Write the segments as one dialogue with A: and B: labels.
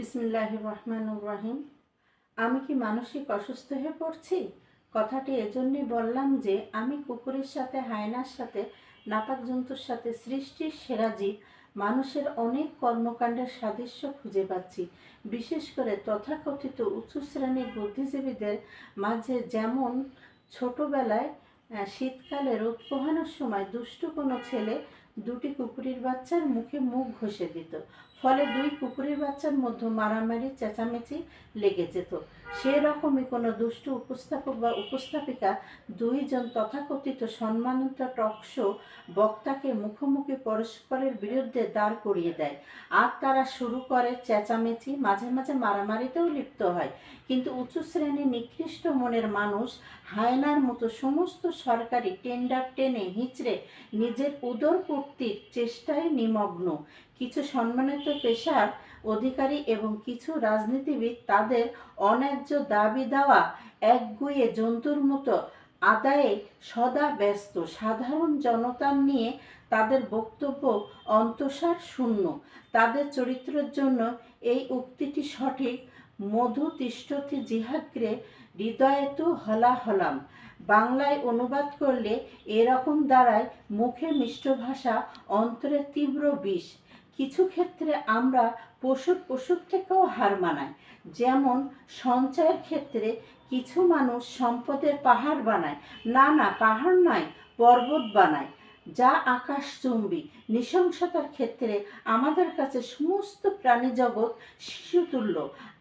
A: বিসমিল্লাহির রহমানির রহিম। আমি কি মানসিক অসুস্থ হয়ে পড়ছি? কথাটি এজন্যই বললাম যে আমি কুকুরের সাথে, হায়নার সাথে, নাপাক জন্তুর সাথে সৃষ্টির সেরা জীব মানুষের অনেক কর্মকাণ্ডের সাদৃশ্য খুঁজে পাচ্ছি। বিশেষ করে তথাকথিত উঁচু শ্রেণীর বুদ্ধিজীবীদের মাঝে যেমন ছোটবেলায় শীতকালে রোদ পোহানোর সময় দুষ্টু কোনো ছেলে দুটি কুকুরের বাচ্চার মুখে মুখ ঘষে দিত, ফলে দুই কুকুরের বাচ্চার মধ্যে মারামারি চেঁচামেচি লেগে যেত। সেরকমই কোনো দুষ্টু উপস্থাপক বা উপস্থাপিকা দুইজন তথাকথিত সম্মানিত টকশো বক্তাকে মুখোমুখি পরস্পরের বিরুদ্ধে দাঁড় করিয়ে দেয়, আর তারা শুরু করে চেঁচামেচি, মাঝে মাঝে মারামারিতেও লিপ্ত হয়। কিন্তু উঁচু শ্রেণীর নিকৃষ্ট মনের মানুষ হায়নার মতো সমস্ত সরকারি টেন্ডার টেনে হিঁচড়ে নিজের উদর পূর্তির চেষ্টায় নিমগ্ন। কিছু সম্মানিত পেশার অধিকারী এবং কিছু রাজনীতিবিদ তাদের অন্যায্য দাবি দাওয়া একগুঁয়ে জন্তুর মতো আদায়ে সদা ব্যস্ত। সাধারণ জনতা নিয়ে তাদের বক্তব্য অন্তঃসার শূন্য। তাদের চরিত্রের জন্য এই উক্তিটি সঠিক, মধু তিষ্ঠতি জিহাগ্রে হৃদয়েতু হলাহলাম। বাংলায় অনুবাদ করলে এরকম দাঁড়ায়, মুখে মিষ্ট ভাষা, অন্তরে তীব্র বিষ। কিছু ক্ষেত্রে আমরা পশুর থেকেও হার মানাই। যেমন সঞ্চয়ের ক্ষেত্রে কিছু মানুষ সম্পদের পাহাড় বানায়, না পাহাড় নয়, পর্বত বানায়, যা আকাশচুম্বী। নৃশংসতার ক্ষেত্রে আমাদের কাছে সমস্ত প্রাণী জগৎ শিশুতুল্য।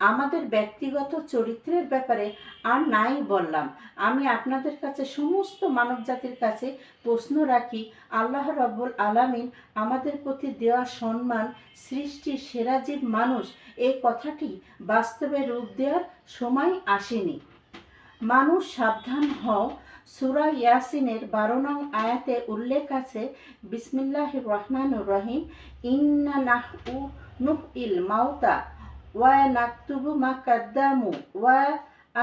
A: আমাদের ব্যক্তিগত চরিত্রের ব্যাপারে আর নাই বললাম। আমি আপনাদের কাছে, সমস্ত মানব জাতির কাছে প্রশ্ন রাখি, আল্লাহ রাব্বুল আলামিন আমাদের প্রতি দেওয়া সম্মান, সৃষ্টির সেরা জীব মানুষ, এই কথাটি বাস্তবে রূপ দেওয়ার সময় আসেনি। মানুষ সাবধান হও। সূরা ইয়াসিনের 12 নং আয়াতে উল্লেখ আছে, বিসমিল্লাহির রহমানির রহিম, ইন্না নুহইল মাউতা ওয়া নাকতুবু মা কাদ্দামু ওয়া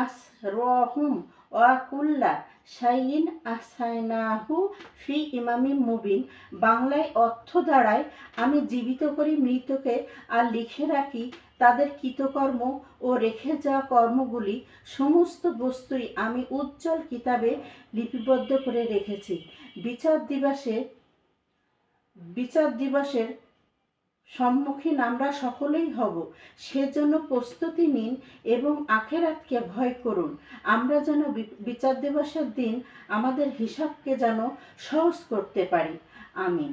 A: আসরাহুম ওয়া কুল্লা শাইইন আহসাইনাহু ফি ইমামিম মুবিন। বাংলায় অর্থ দাঁড়ায়, আমি জীবিত করি মৃতকে আর লিখে রাখি তাদের কৃতকর্ম ও রেখে যাওয়া কর্মগুলি। সমস্ত বস্তুই আমি উজ্জ্বল কিতাবে লিপিবদ্ধ করে রেখেছি। বিচার দিবসের সম্মুখীন আমরা সকলেই হব, সেজন্য প্রস্তুতি নিন এবং আখিরাতকে ভয় করুন। আমরা যেন বিচার দিবসের দিন আমাদের হিসাবকে যেন সহজ করতে পারি। আমিন।